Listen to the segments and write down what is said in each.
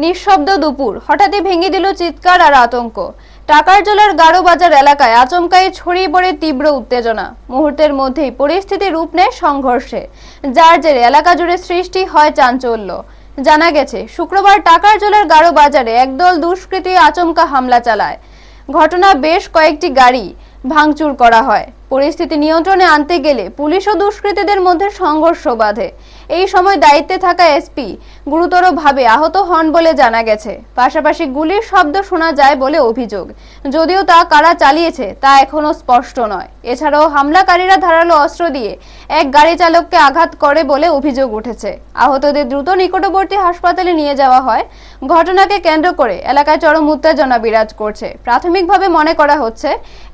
নিঃশব্দ দুপুর হঠাৎই ভেঙে দিল চিৎকার আর আতঙ্ক। টাকারজলার গারো বাজার এলাকায় আচমকাই ছড়িয়ে পড়ে তীব্র উত্তেজনা। মুহূর্তের মধ্যেই পরিস্থিতি রূপ নেয় সংঘর্ষে, যার জেরে এলাকা জুড়ে সৃষ্টি হয় চাঞ্চল্য। জানা গেছে, শুক্রবার টাকারজলার গারো বাজারে একদল দুষ্কৃতী আচমকা হামলা চালায়। ঘটনা বেশ কয়েকটি গাড়ি ভাঙচুর করা হয়। পরিস্থিতি নিয়ন্ত্রণে আনতে গেলে পুলিশ ও দুষ্কৃতীদের মধ্যে সংঘর্ষ বাধে। এই সময় দায়িত্বে থাকা এসপি গুরুতরভাবে আহত হন বলে জানা গেছে। পাশাপাশি গুলির শব্দ শোনা যায় বলে অভিযোগ, যদিও তা কারা চালিয়েছে তা এখনো স্পষ্ট নয়। এছাড়াও হামলাকারীরা ধারালো অস্ত্র দিয়ে এক গাড়ি চালককে আঘাত করে বলে অভিযোগ উঠেছে। আহতদের দ্রুত নিকটবর্তী হাসপাতালে নিয়ে যাওয়া হয়। ঘটনাকে কেন্দ্র করে এলাকায় চরম উত্তেজনা বিরাজ করছে। প্রাথমিকভাবে মনে করা হচ্ছে,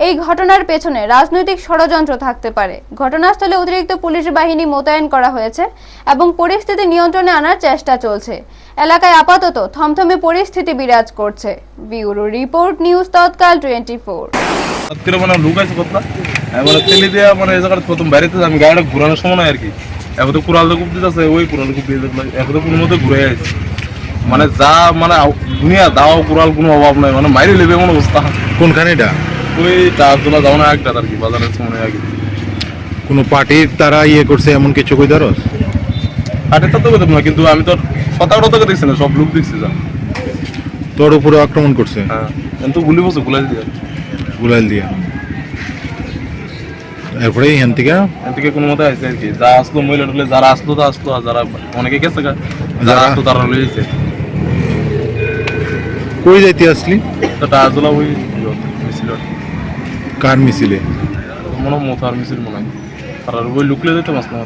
এই ঘটনার পেছনে রাজনৈতিক ষড়যন্ত্র থাকতে পারে। ঘটনাস্থলে অতিরিক্ত পুলিশ বাহিনী মোতায়েন করা হয়েছে এবং পরিস্থিতি নিয়ন্ত্রণে আনার চেষ্টা চলছে। এলাকায় আপাতত থমথমে পরিস্থিতি বিরাজ করছে। ব্যুরো রিপোর্ট, নিউজ তৎকাল 24। মানে লুকাইছে কথা মানে তেলি দেওয়া মানে এই জায়গাটা প্রথম বাইরেতে আমি গাড়িটা ঘুরানোর সময় আর কি এখন তো কুড়াল কুপ দিতেছে, ওই কুড়াল কুপ দিয়ে দেখলাম এখন তো কোনো মধ্যে ঘুরে আসছে মানে যা মানে দুনিয়া দাও কুড়াল কোনো অভাব নাই, মানে মাইরে লেবে এমন অবস্থা। কোনখানে এটা? ওই টাচদোলা যাও না একটা আর কি বাজারের সময় আগে কোনো পার্টির তারা ইয়ে করছে এমন কিছু কই ধরো? হাটেরটা তো বেতন না, কিন্তু আমি তো সতাগত তোকে দেখছি না, সব লোক দেখছি যা তোর উপরে আক্রমণ করছে। হ্যাঁ কিন্তু গুলি বসে গুলাই দিয়ে গুলাল দিয়া এরপরে এখান থেকে কোনো মতে আসছে আর কি। যা আসলো মহিলা ঢুকলে, যারা আসলো তো আসলো, আর যারা অনেকে গেছে যারা আসলো তারা লইছে। কই যাইতে আসলি? তো টাচদোলা ওই মিছিল কার মিছিলে? মনে হয় মোথার মিছিল মনে হয়, আর ওই লুকলে যেতে মাস না।